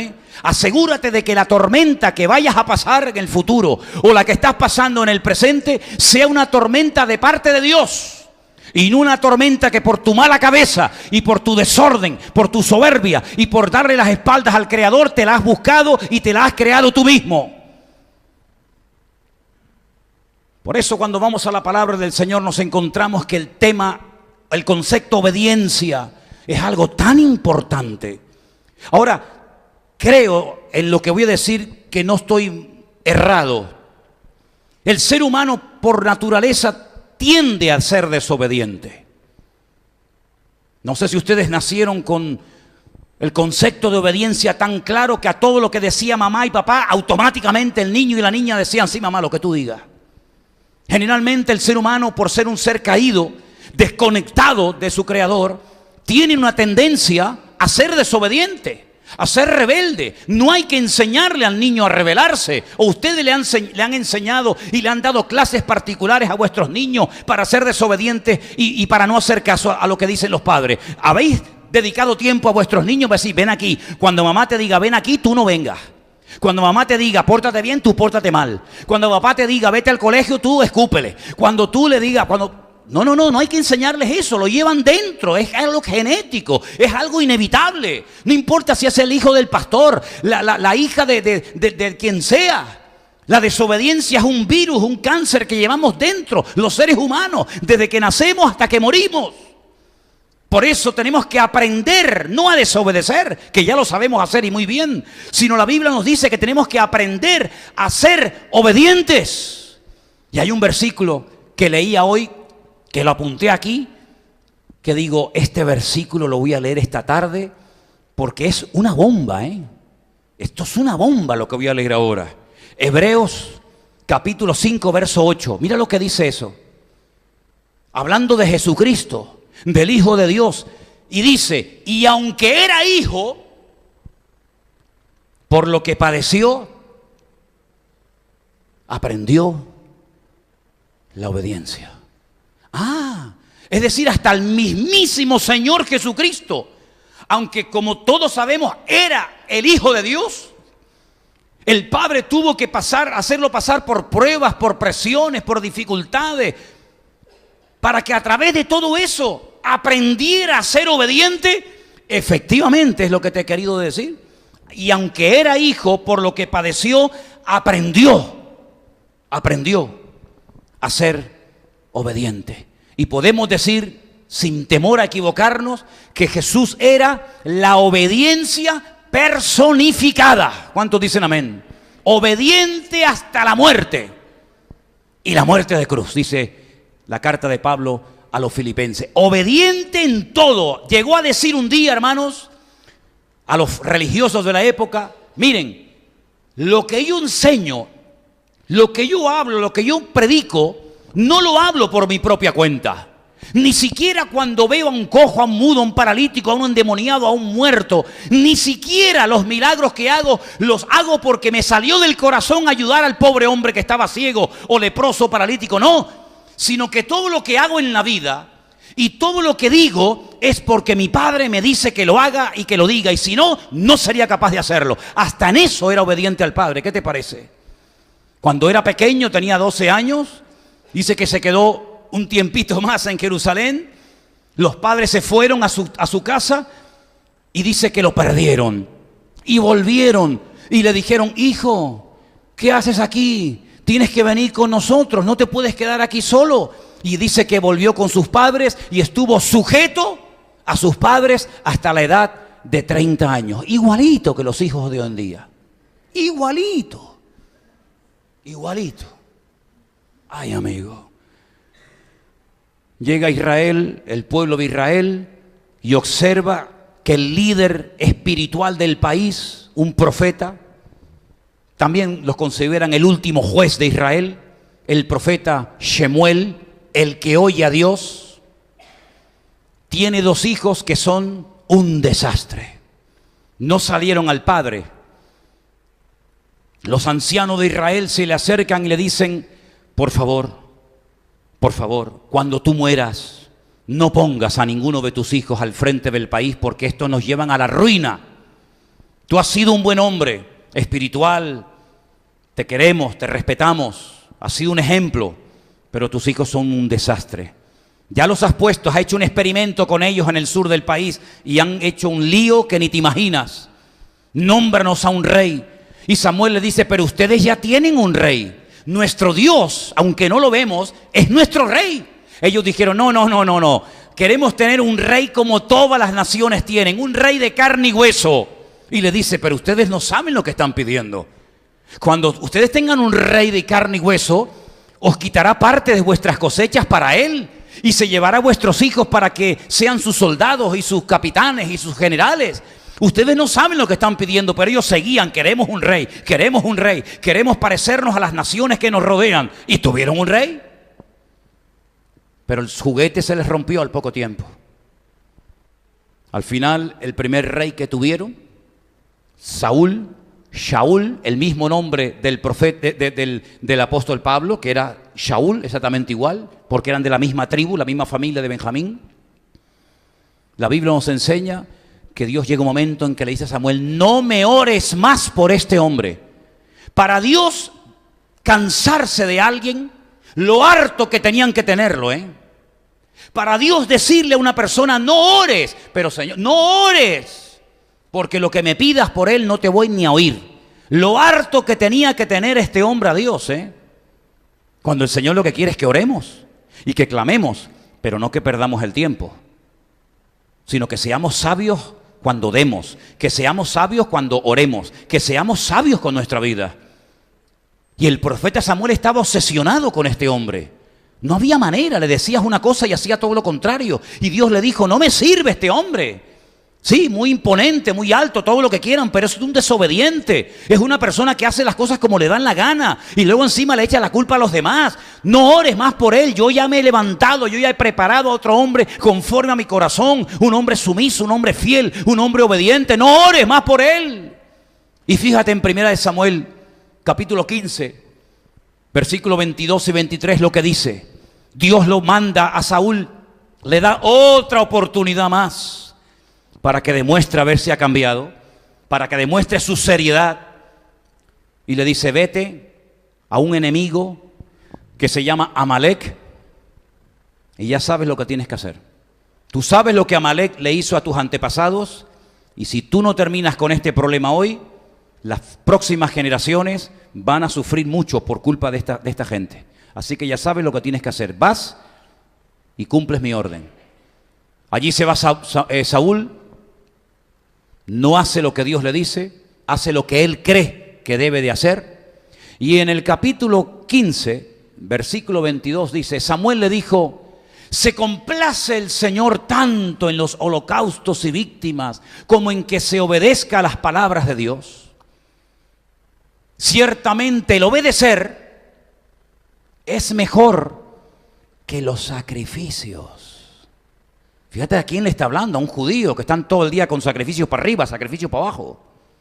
[SPEAKER 1] asegúrate de que la tormenta que vayas a pasar en el futuro o la que estás pasando en el presente sea una tormenta de parte de Dios, y no una tormenta que por tu mala cabeza y por tu desorden, por tu soberbia y por darle las espaldas al Creador te la has buscado y te la has creado tú mismo. Por eso cuando vamos a la palabra del Señor nos encontramos que el tema, el concepto obediencia es algo tan importante. Ahora, creo en lo que voy a decir que no estoy errado. El ser humano por naturaleza tiende a ser desobediente. No sé si ustedes nacieron con el concepto de obediencia tan claro que a todo lo que decía mamá y papá, automáticamente el niño y la niña decían, sí mamá, lo que tú digas. Generalmente el ser humano, por ser un ser caído, desconectado de su creador, tiene una tendencia a ser desobediente, a ser rebelde. No hay que enseñarle al niño a rebelarse. O ustedes le han enseñado y le han dado clases particulares a vuestros niños para ser desobedientes y para no hacer caso a lo que dicen los padres. ¿Habéis dedicado tiempo a vuestros niños para decir, ven aquí? Cuando mamá te diga, ven aquí, tú no vengas. Cuando mamá te diga, pórtate bien, tú pórtate mal. Cuando papá te diga, vete al colegio, tú escúpele. Cuando tú le digas, no hay que enseñarles eso, lo llevan dentro, es algo genético, es algo inevitable. No importa si es el hijo del pastor, la hija de quien sea. La desobediencia es un virus, un cáncer que llevamos dentro, los seres humanos, desde que nacemos hasta que morimos. Por eso tenemos que aprender, no a desobedecer, que ya lo sabemos hacer y muy bien, sino la Biblia nos dice que tenemos que aprender a ser obedientes. Y hay un versículo que leía hoy, que lo apunté aquí, que digo, este versículo lo voy a leer esta tarde, porque es una bomba, Esto es una bomba lo que voy a leer ahora. Hebreos capítulo 5, verso 8. Mira lo que dice eso. Hablando de Jesucristo, del Hijo de Dios, y dice, y aunque era hijo, por lo que padeció, aprendió la obediencia. Es decir, hasta el mismísimo Señor Jesucristo, aunque como todos sabemos era el Hijo de Dios, el Padre tuvo que hacerlo pasar por pruebas, por presiones, por dificultades, para que a través de todo eso aprendiera a ser obediente. Efectivamente es lo que te he querido decir. Y aunque era hijo, por lo que padeció, aprendió a ser obediente. Y podemos decir, sin temor a equivocarnos, que Jesús era la obediencia personificada. ¿Cuántos dicen amén? Obediente hasta la muerte. Y la muerte de cruz, dice la carta de Pablo a los filipenses. Obediente en todo. Llegó a decir un día, hermanos, a los religiosos de la época, miren, lo que yo enseño, lo que yo hablo, lo que yo predico, no lo hablo por mi propia cuenta. Ni siquiera cuando veo a un cojo, a un mudo, a un paralítico, a un endemoniado, a un muerto, ni siquiera los milagros que hago, los hago porque me salió del corazón ayudar al pobre hombre que estaba ciego o leproso o paralítico. No, sino que todo lo que hago en la vida y todo lo que digo es porque mi Padre me dice que lo haga y que lo diga, y si no, no sería capaz de hacerlo. Hasta en eso era obediente al Padre. ¿Qué te parece? Cuando era pequeño, tenía 12 años, dice que se quedó un tiempito más en Jerusalén. Los padres se fueron a su casa y dice que lo perdieron. Y volvieron y le dijeron, hijo, ¿qué haces aquí? Tienes que venir con nosotros, no te puedes quedar aquí solo. Y dice que volvió con sus padres y estuvo sujeto a sus padres hasta la edad de 30 años. Igualito que los hijos de hoy en día. Igualito. Igualito. Ay, amigo. Llega Israel, el pueblo de Israel, y observa que el líder espiritual del país, un profeta, también los consideran el último juez de Israel, el profeta Shemuel, el que oye a Dios, tiene 2 hijos que son un desastre. No salieron al padre. Los ancianos de Israel se le acercan y le dicen, por favor, cuando tú mueras, no pongas a ninguno de tus hijos al frente del país, porque estos nos llevan a la ruina. Tú has sido un buen hombre espiritual, te queremos, te respetamos, has sido un ejemplo, pero tus hijos son un desastre. Ya los has puesto, has hecho un experimento con ellos en el sur del país y han hecho un lío que ni te imaginas. Nómbranos a un rey. Y Samuel le dice, pero ustedes ya tienen un rey. Nuestro Dios, aunque no lo vemos, es nuestro rey. Ellos dijeron, no. Queremos tener un rey como todas las naciones tienen, un rey de carne y hueso. Y le dice, pero ustedes no saben lo que están pidiendo. Cuando ustedes tengan un rey de carne y hueso, os quitará parte de vuestras cosechas para él y se llevará a vuestros hijos para que sean sus soldados y sus capitanes y sus generales. Ustedes no saben lo que están pidiendo, pero ellos seguían, queremos un rey, queremos parecernos a las naciones que nos rodean. Y tuvieron un rey. Pero el juguete se les rompió al poco tiempo. Al final, el primer rey que tuvieron, Shaul, el mismo nombre del profeta, del apóstol Pablo, que era Shaul, exactamente igual, porque eran de la misma tribu, la misma familia de Benjamín. La Biblia nos enseña que Dios llega un momento en que le dice a Samuel, no me ores más por este hombre. Para Dios cansarse de alguien, lo harto que tenían que tenerlo, Para Dios decirle a una persona, no ores, pero Señor, no ores, porque lo que me pidas por él no te voy ni a oír. Lo harto que tenía que tener este hombre a Dios, Cuando el Señor lo que quiere es que oremos y que clamemos, pero no que perdamos el tiempo, sino que seamos sabios cuando demos, que seamos sabios cuando oremos, que seamos sabios con nuestra vida. Y el profeta Samuel estaba obsesionado con este hombre. No había manera, le decías una cosa y hacía todo lo contrario. Y Dios le dijo, no me sirve este hombre. Sí, muy imponente, muy alto, todo lo que quieran, pero es un desobediente. Es una persona que hace las cosas como le dan la gana y luego encima le echa la culpa a los demás. No ores más por él, yo ya me he levantado, yo ya he preparado a otro hombre conforme a mi corazón. Un hombre sumiso, un hombre fiel, un hombre obediente. No ores más por él. Y fíjate en 1 Samuel, capítulo 15, versículos 22 y 23 lo que dice. Dios lo manda a Saúl, le da otra oportunidad más para que demuestre a ver si ha cambiado, para que demuestre su seriedad. Y le dice, vete a un enemigo que se llama Amalek y ya sabes lo que tienes que hacer. Tú sabes lo que Amalek le hizo a tus antepasados y si tú no terminas con este problema hoy, las próximas generaciones van a sufrir mucho por culpa de esta gente. Así que ya sabes lo que tienes que hacer. Vas y cumples mi orden. Allí se va Saúl, no hace lo que Dios le dice, hace lo que él cree que debe de hacer. Y en el capítulo 15, versículo 22 dice, Samuel le dijo, ¿se complace el Señor tanto en los holocaustos y víctimas como en que se obedezca a las palabras de Dios? Ciertamente el obedecer es mejor que los sacrificios. Fíjate a quién le está hablando, a un judío que están todo el día con sacrificios para arriba, sacrificios para abajo.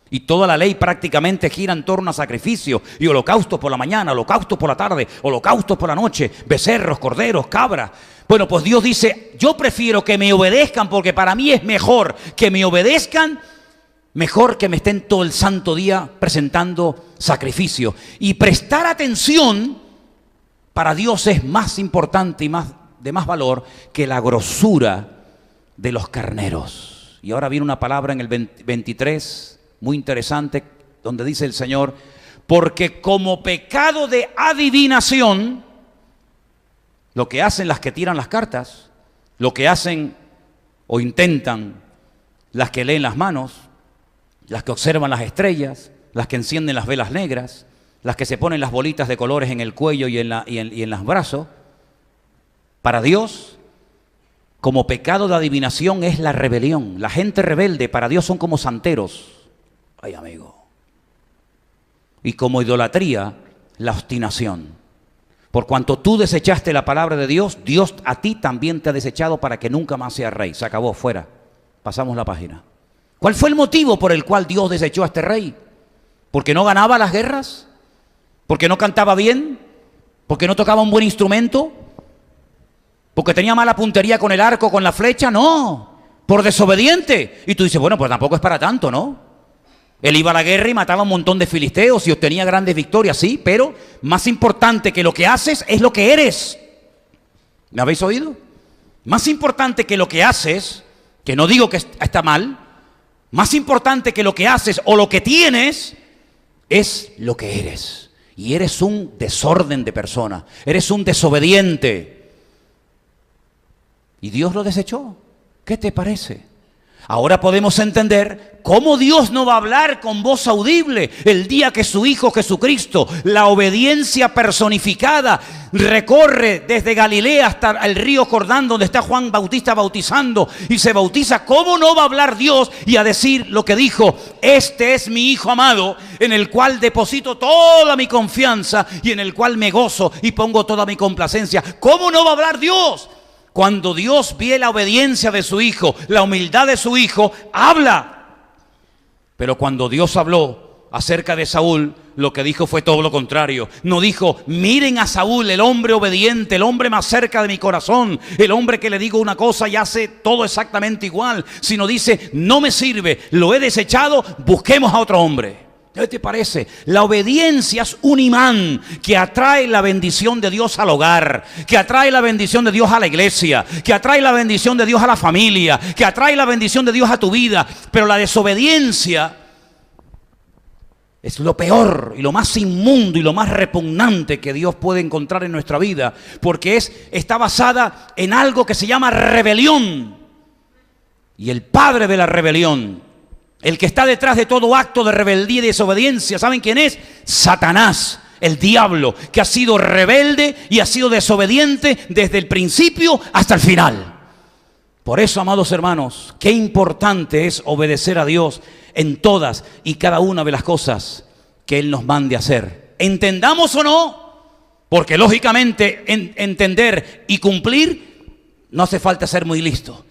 [SPEAKER 1] Y toda la ley prácticamente gira en torno a sacrificios y holocaustos por la mañana, holocaustos por la tarde, holocaustos por la noche, becerros, corderos, cabras. Bueno, pues Dios dice, yo prefiero que me obedezcan porque para mí es mejor que me obedezcan, mejor que me estén todo el santo día presentando sacrificios. Y prestar atención para Dios es más importante y de más valor que la grosura de los carneros. Y ahora viene una palabra en el 23 muy interesante donde dice el Señor, porque como pecado de adivinación, lo que hacen las que tiran las cartas, lo que hacen o intentan las que leen las manos, las que observan las estrellas, las que encienden las velas negras, las que se ponen las bolitas de colores en el cuello y en los brazos, para Dios, como pecado de adivinación es la rebelión. La gente rebelde para Dios son como santeros. Ay, amigo. Y como idolatría, la obstinación. Por cuanto tú desechaste la palabra de Dios, Dios a ti también te ha desechado para que nunca más seas rey. Se acabó, fuera. Pasamos la página. ¿Cuál fue el motivo por el cual Dios desechó a este rey? ¿Porque no ganaba las guerras? ¿Porque no cantaba bien? ¿Porque no tocaba un buen instrumento? ¿Porque tenía mala puntería con el arco, con la flecha? No, por desobediente. Y tú dices, bueno, pues tampoco es para tanto, ¿no? Él iba a la guerra y mataba un montón de filisteos y obtenía grandes victorias, sí, pero más importante que lo que haces es lo que eres. ¿Me habéis oído? Más importante que lo que haces, que no digo que está mal, más importante que lo que haces o lo que tienes, es lo que eres. Y eres un desorden de persona, eres un desobediente. Y Dios lo desechó. ¿Qué te parece? Ahora podemos entender cómo Dios no va a hablar con voz audible el día que su Hijo Jesucristo, la obediencia personificada, recorre desde Galilea hasta el río Jordán, donde está Juan Bautista bautizando y se bautiza. ¿Cómo no va a hablar Dios y a decir lo que dijo? Este es mi Hijo amado, en el cual deposito toda mi confianza y en el cual me gozo y pongo toda mi complacencia. ¿Cómo no va a hablar Dios? Cuando Dios ve la obediencia de su Hijo, la humildad de su Hijo, habla. Pero cuando Dios habló acerca de Saúl, lo que dijo fue todo lo contrario. No dijo, miren a Saúl, el hombre obediente, el hombre más cerca de mi corazón, el hombre que le digo una cosa y hace todo exactamente igual. Sino dice, no me sirve, lo he desechado, busquemos a otro hombre. ¿Qué te parece? La obediencia es un imán que atrae la bendición de Dios al hogar, que atrae la bendición de Dios a la iglesia, que atrae la bendición de Dios a la familia, que atrae la bendición de Dios a tu vida. Pero la desobediencia es lo peor y lo más inmundo y lo más repugnante que Dios puede encontrar en nuestra vida, porque está basada en algo que se llama rebelión. Y el padre de la rebelión, el que está detrás de todo acto de rebeldía y desobediencia, ¿saben quién es? Satanás, el diablo, que ha sido rebelde y ha sido desobediente desde el principio hasta el final. Por eso, amados hermanos, qué importante es obedecer a Dios en todas y cada una de las cosas que Él nos mande hacer. Entendamos o no, porque lógicamente entender y cumplir no hace falta ser muy listo.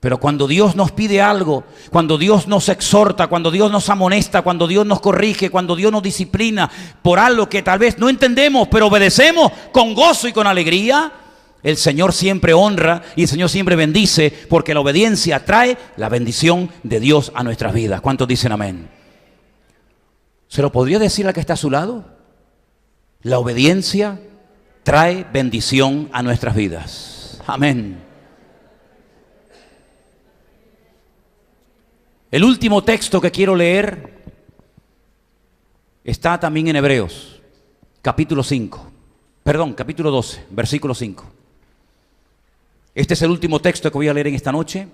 [SPEAKER 1] Pero cuando Dios nos pide algo, cuando Dios nos exhorta, cuando Dios nos amonesta, cuando Dios nos corrige, cuando Dios nos disciplina por algo que tal vez no entendemos, pero obedecemos con gozo y con alegría, el Señor siempre honra y el Señor siempre bendice, porque la obediencia trae la bendición de Dios a nuestras vidas. ¿Cuántos dicen amén? ¿Se lo podría decir al que está a su lado? La obediencia trae bendición a nuestras vidas. Amén. El último texto que quiero leer está también en Hebreos, capítulo 12, versículo 5. Este es el último texto que voy a leer en esta noche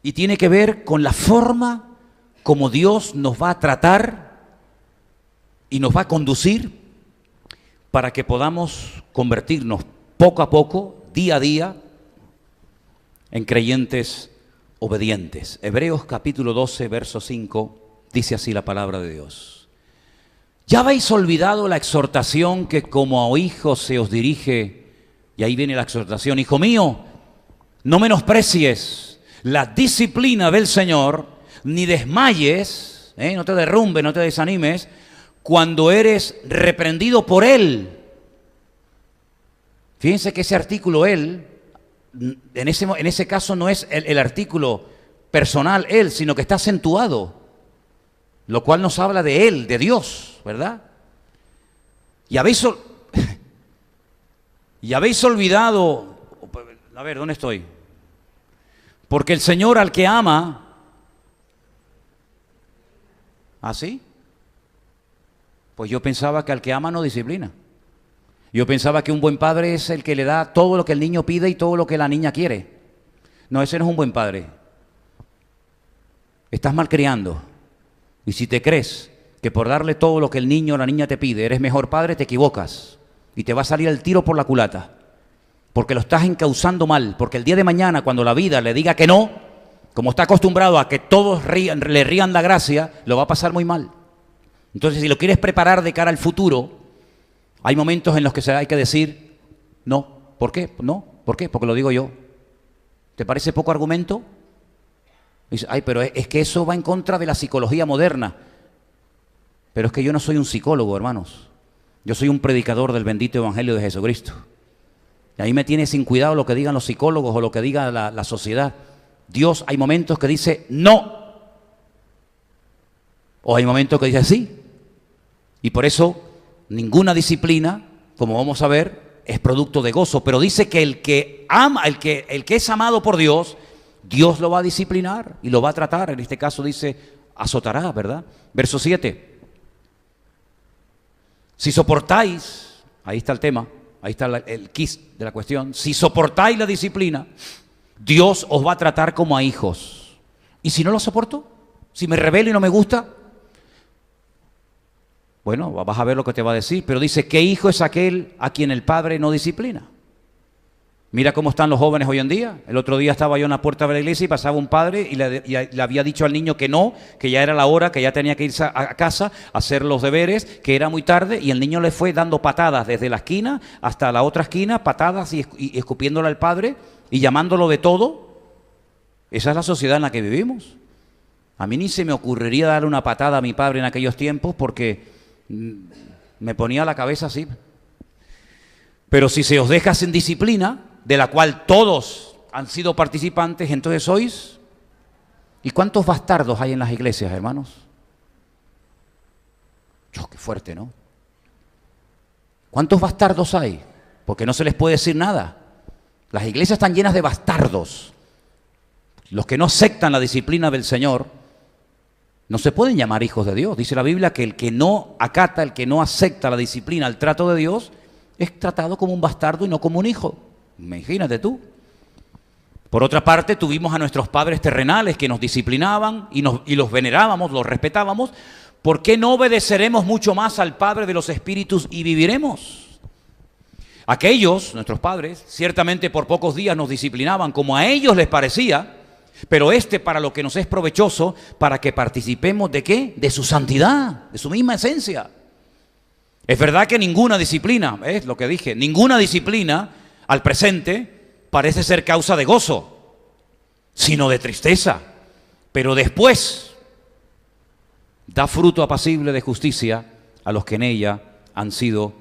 [SPEAKER 1] y tiene que ver con la forma como Dios nos va a tratar y nos va a conducir para que podamos convertirnos poco a poco, día a día, en creyentes obedientes. Hebreos capítulo 12, verso 5, dice así la palabra de Dios. ¿Ya habéis olvidado la exhortación que como a hijos se os dirige? Y ahí viene la exhortación. Hijo mío, no menosprecies la disciplina del Señor, ni desmayes, no te derrumbes, no te desanimes, cuando eres reprendido por Él. Fíjense que ese artículo Él, en ese caso no es el artículo personal Él, sino que está acentuado, lo cual nos habla de Él, de Dios, ¿verdad? Y habéis olvidado, a ver, ¿dónde estoy? Porque el Señor al que ama, ¿así? Pues yo pensaba que al que ama no disciplina. Yo pensaba que un buen padre es el que le da todo lo que el niño pide y todo lo que la niña quiere. No, ese no es un buen padre. Estás malcriando. Y si te crees que por darle todo lo que el niño o la niña te pide eres mejor padre, te equivocas. Y te va a salir el tiro por la culata. Porque lo estás encauzando mal. Porque el día de mañana, cuando la vida le diga que no, como está acostumbrado a que todos le rían la gracia, lo va a pasar muy mal. Entonces, si lo quieres preparar de cara al futuro, hay momentos en los que hay que decir, no. ¿Por qué? No. ¿Por qué? Porque lo digo yo. ¿Te parece poco argumento? Dice, ay, pero es que eso va en contra de la psicología moderna. Pero es que yo no soy un psicólogo, hermanos. Yo soy un predicador del bendito Evangelio de Jesucristo. Y ahí me tiene sin cuidado lo que digan los psicólogos o lo que diga la sociedad. Dios hay momentos que dice no. O hay momentos que dice sí. Y por eso ninguna disciplina, como vamos a ver, es producto de gozo. Pero dice que el que ama, el que es amado por Dios, Dios lo va a disciplinar y lo va a tratar. En este caso dice azotará, ¿verdad? Verso 7. Si soportáis, ahí está el tema, ahí está el quis de la cuestión. Si soportáis la disciplina, Dios os va a tratar como a hijos. ¿Y si no lo soporto? ¿Si me rebelo y no me gusta? Bueno, vas a ver lo que te va a decir, pero dice, ¿qué hijo es aquel a quien el padre no disciplina? Mira cómo están los jóvenes hoy en día. El otro día estaba yo en la puerta de la iglesia y pasaba un padre y le había dicho al niño que no, que ya era la hora, que ya tenía que irse a casa a hacer los deberes, que era muy tarde, y el niño le fue dando patadas desde la esquina hasta la otra esquina, patadas y escupiéndole al padre y llamándolo de todo. Esa es la sociedad en la que vivimos. A mí ni se me ocurriría darle una patada a mi padre en aquellos tiempos porque me ponía la cabeza así. Pero si se os deja sin disciplina, de la cual todos han sido participantes, entonces sois. ¿Y cuántos bastardos hay en las iglesias, hermanos? Qué fuerte, ¿no? ¿Cuántos bastardos hay? Porque no se les puede decir nada. Las iglesias están llenas de bastardos. Los que no aceptan la disciplina del Señor no se pueden llamar hijos de Dios. Dice la Biblia que el que no acata, el que no acepta la disciplina, el trato de Dios, es tratado como un bastardo y no como un hijo. Imagínate tú. Por otra parte, tuvimos a nuestros padres terrenales que nos disciplinaban y los venerábamos, los respetábamos. ¿Por qué no obedeceremos mucho más al Padre de los Espíritus y viviremos? Aquellos, nuestros padres, ciertamente por pocos días nos disciplinaban como a ellos les parecía, pero para lo que nos es provechoso, para que participemos ¿de qué? De su santidad, de su misma esencia. Es verdad que ninguna disciplina, es lo que dije, ninguna disciplina al presente parece ser causa de gozo, sino de tristeza, pero después da fruto apacible de justicia a los que en ella han sido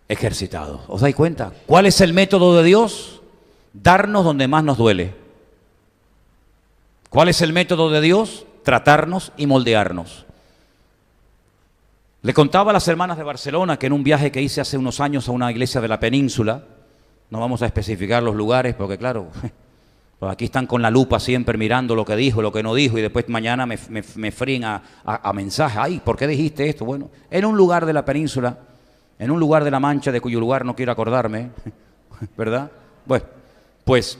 [SPEAKER 1] ejercitados. ¿Os dais cuenta? ¿Cuál es el método de Dios? Darnos donde más nos duele. ¿Cuál es el método de Dios? Tratarnos y moldearnos. Le contaba a las hermanas de Barcelona que en un viaje que hice hace unos años a una iglesia de la península, no vamos a especificar los lugares porque claro, pues aquí están con la lupa siempre mirando lo que dijo, lo que no dijo y después mañana me fríen a mensajes. Ay, ¿por qué dijiste esto? Bueno, en un lugar de la península, en un lugar de La Mancha de cuyo lugar no quiero acordarme, ¿verdad? Bueno, pues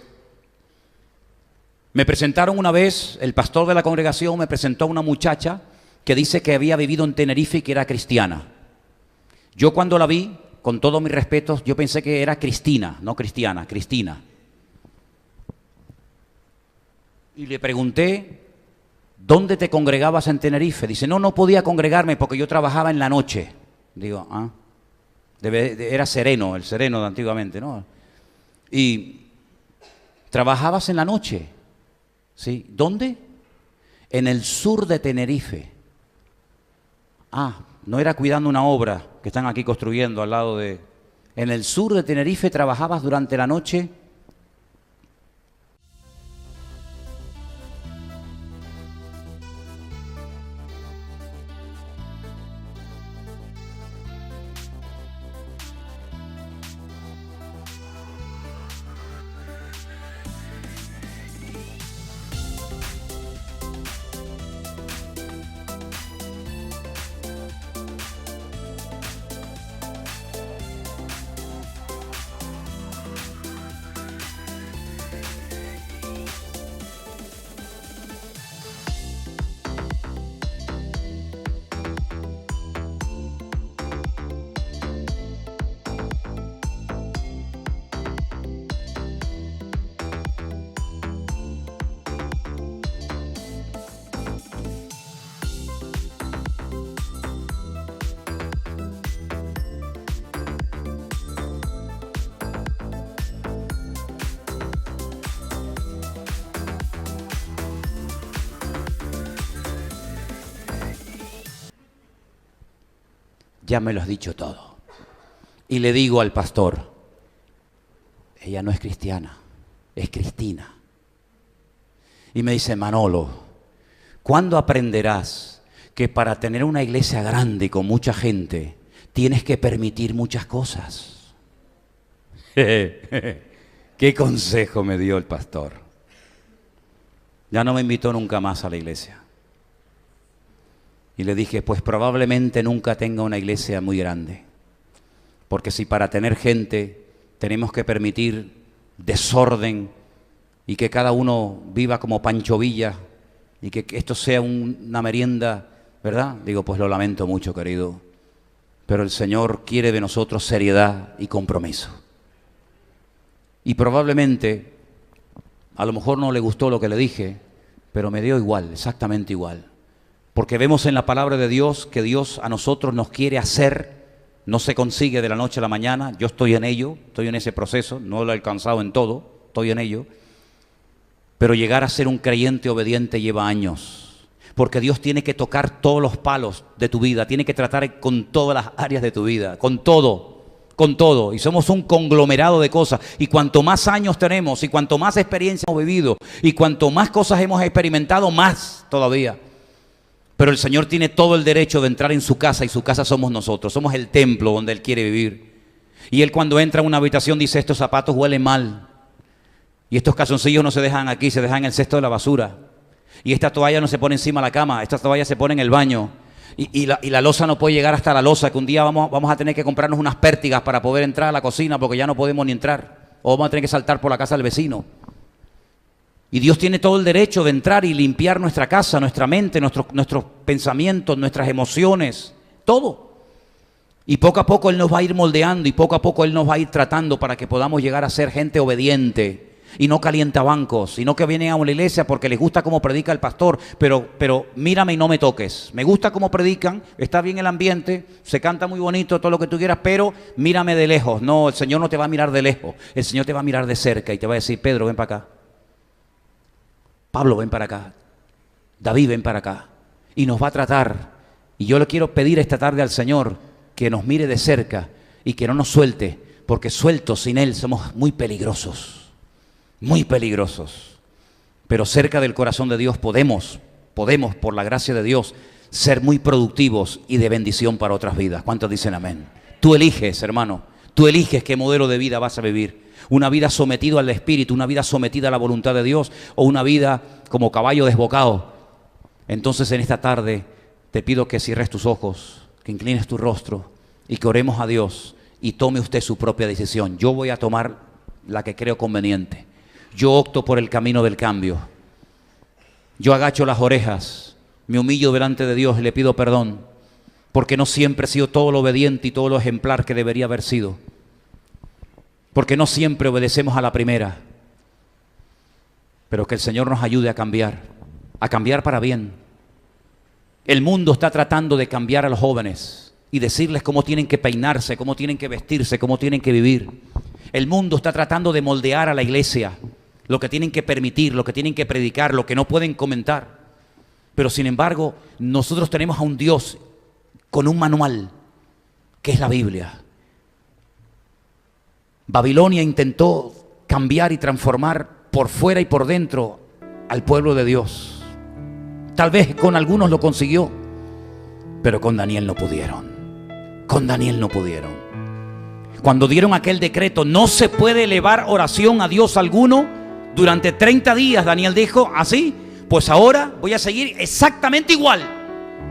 [SPEAKER 1] me presentaron una vez, el pastor de la congregación me presentó a una muchacha que dice que había vivido en Tenerife y que era cristiana. Yo cuando la vi, con todos mis respetos, yo pensé que era Cristina, no cristiana, Cristina. Y le pregunté, ¿dónde te congregabas en Tenerife? Dice, no podía congregarme porque yo trabajaba en la noche. Digo, era Sereno, el Sereno de antiguamente, ¿no? Y trabajabas en la noche, ¿sí? ¿Dónde? En el sur de Tenerife. No era cuidando una obra que están aquí construyendo al lado de... En el sur de Tenerife trabajabas durante la noche. Ya me lo has dicho todo. Y le digo al pastor, ella no es cristiana, es Cristina. Y me dice, Manolo, ¿cuándo aprenderás que para tener una iglesia grande y con mucha gente tienes que permitir muchas cosas? ¿Qué consejo me dio el pastor? Ya no me invitó nunca más a la iglesia. Y le dije, pues probablemente nunca tenga una iglesia muy grande. Porque si para tener gente tenemos que permitir desorden y que cada uno viva como Pancho Villa y que esto sea una merienda, ¿verdad? Digo, pues lo lamento mucho, querido, pero el Señor quiere de nosotros seriedad y compromiso. Y probablemente, a lo mejor no le gustó lo que le dije, pero me dio igual, exactamente igual. Porque vemos en la palabra de Dios que Dios a nosotros nos quiere hacer, no se consigue de la noche a la mañana. Yo estoy en ello, estoy en ese proceso, no lo he alcanzado en todo, estoy en ello. Pero llegar a ser un creyente obediente lleva años, porque Dios tiene que tocar todos los palos de tu vida, tiene que tratar con todas las áreas de tu vida, con todo, y somos un conglomerado de cosas, y cuanto más años tenemos, y cuanto más experiencia hemos vivido, y cuanto más cosas hemos experimentado, más todavía. Pero el Señor tiene todo el derecho de entrar en su casa, y su casa somos nosotros, somos el templo donde Él quiere vivir. Y Él, cuando entra en una habitación, dice: estos zapatos huelen mal, y estos calzoncillos no se dejan aquí, se dejan en el cesto de la basura, y esta toalla no se pone encima de la cama, esta toalla se pone en el baño, y la loza no puede llegar hasta la loza, que un día vamos a tener que comprarnos unas pértigas para poder entrar a la cocina, porque ya no podemos ni entrar, o vamos a tener que saltar por la casa del vecino. Y Dios tiene todo el derecho de entrar y limpiar nuestra casa, nuestra mente, nuestros pensamientos, nuestras emociones, todo. Y poco a poco Él nos va a ir moldeando, y poco a poco Él nos va a ir tratando para que podamos llegar a ser gente obediente y no calientabancos, y no que vienen a una iglesia porque les gusta cómo predica el pastor, pero mírame y no me toques. Me gusta cómo predican, está bien el ambiente, se canta muy bonito, todo lo que tú quieras, pero mírame de lejos. No, el Señor no te va a mirar de lejos, el Señor te va a mirar de cerca y te va a decir: Pedro, ven para acá. Pablo, ven para acá. David, ven para acá. Y nos va a tratar. Y yo le quiero pedir esta tarde al Señor que nos mire de cerca y que no nos suelte, porque sueltos sin Él somos muy peligrosos. Muy peligrosos. Pero cerca del corazón de Dios podemos, por la gracia de Dios, ser muy productivos y de bendición para otras vidas. ¿Cuántos dicen amén? Tú eliges, hermano, tú eliges qué modelo de vida vas a vivir. Una vida sometida al Espíritu, una vida sometida a la voluntad de Dios, o una vida como caballo desbocado. Entonces, en esta tarde te pido que cierres tus ojos, que inclines tu rostro y que oremos a Dios, y tome usted su propia decisión. Yo voy a tomar la que creo conveniente. Yo opto por el camino del cambio. Yo agacho las orejas, me humillo delante de Dios y le pido perdón, porque no siempre he sido todo lo obediente y todo lo ejemplar que debería haber sido. Porque no siempre obedecemos a la primera. Pero que el Señor nos ayude a cambiar para bien. El mundo está tratando de cambiar a los jóvenes y decirles cómo tienen que peinarse, cómo tienen que vestirse, cómo tienen que vivir. El mundo está tratando de moldear a la iglesia, lo que tienen que permitir, lo que tienen que predicar, lo que no pueden comentar. Pero sin embargo, nosotros tenemos a un Dios con un manual, que es la Biblia. Babilonia intentó cambiar y transformar por fuera y por dentro al pueblo de Dios. Tal vez con algunos lo consiguió, pero con Daniel no pudieron. Con Daniel no pudieron. Cuando dieron aquel decreto: no se puede elevar oración a Dios alguno durante 30 días, Daniel dijo: así, pues ahora voy a seguir exactamente igual.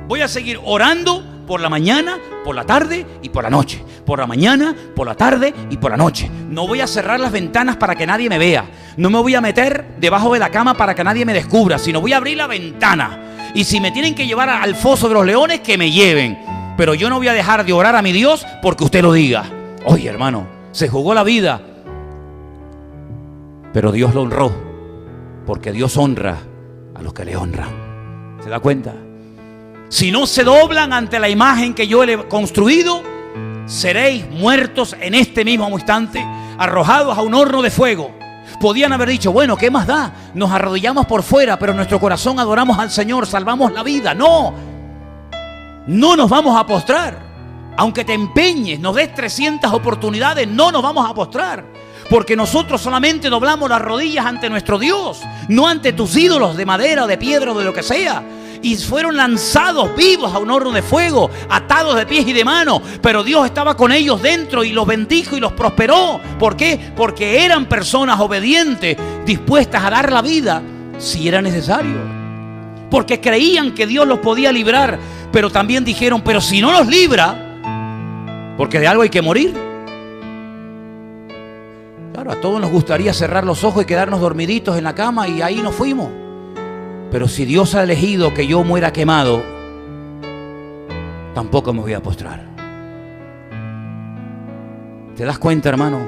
[SPEAKER 1] Voy a seguir orando por la mañana, por la tarde y por la noche. Por la mañana, por la tarde y por la noche. No voy a cerrar las ventanas para que nadie me vea. No me voy a meter debajo de la cama para que nadie me descubra, sino voy a abrir la ventana. Y si me tienen que llevar al foso de los leones, que me lleven. Pero yo no voy a dejar de orar a mi Dios porque usted lo diga. Oye, hermano, se jugó la vida, pero Dios lo honró, porque Dios honra a los que le honran. ¿Se da cuenta? Si no se doblan ante la imagen que yo le he construido, seréis muertos en este mismo instante, arrojados a un horno de fuego. Podían haber dicho: bueno, ¿qué más da? Nos arrodillamos por fuera, pero en nuestro corazón adoramos al Señor, salvamos la vida. No, no nos vamos a postrar. Aunque te empeñes, nos des 300 oportunidades, no nos vamos a postrar. Porque nosotros solamente doblamos las rodillas ante nuestro Dios, no ante tus ídolos de madera o de piedra o de lo que sea. Y fueron lanzados vivos a un horno de fuego, atados de pies y de manos. Pero Dios estaba con ellos dentro y los bendijo y los prosperó. ¿Por qué? Porque eran personas obedientes, dispuestas a dar la vida si era necesario. Porque creían que Dios los podía librar. Pero también dijeron: pero si no los libra, porque de algo hay que morir. Claro, a todos nos gustaría cerrar los ojos y quedarnos dormiditos en la cama y ahí nos fuimos. Pero si Dios ha elegido que yo muera quemado, tampoco me voy a postrar. ¿Te das cuenta, hermano?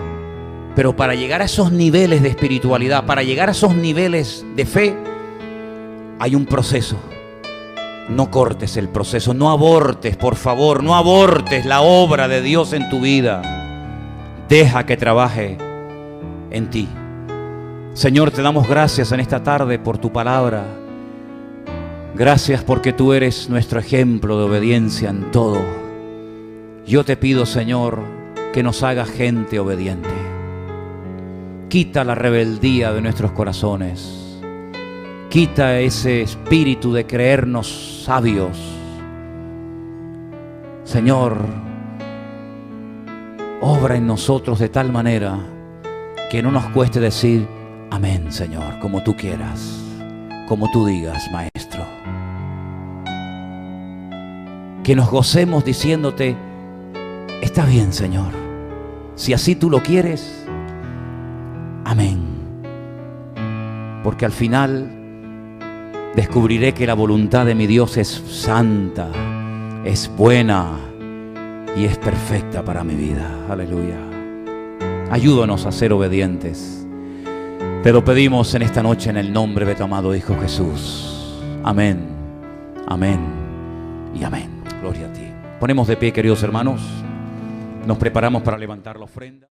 [SPEAKER 1] Pero para llegar a esos niveles de espiritualidad, para llegar a esos niveles de fe, hay un proceso. No cortes el proceso, no abortes, por favor, no abortes la obra de Dios en tu vida. Deja que trabaje en ti. Señor, te damos gracias en esta tarde por tu palabra. Gracias porque tú eres nuestro ejemplo de obediencia en todo. Yo te pido, Señor, que nos hagas gente obediente. Quita la rebeldía de nuestros corazones. Quita ese espíritu de creernos sabios. Señor, obra en nosotros de tal manera que no nos cueste decir amén, Señor, como tú quieras, como tú digas, Maestro. Que nos gocemos diciéndote, está bien, Señor, si así tú lo quieres, amén. Porque al final descubriré que la voluntad de mi Dios es santa, es buena y es perfecta para mi vida. Aleluya. Ayúdanos a ser obedientes. Te lo pedimos en esta noche en el nombre de tu amado Hijo Jesús. Amén, amén y amén. Gloria a ti. Ponemos de pie, queridos hermanos. Nos preparamos para levantar la ofrenda.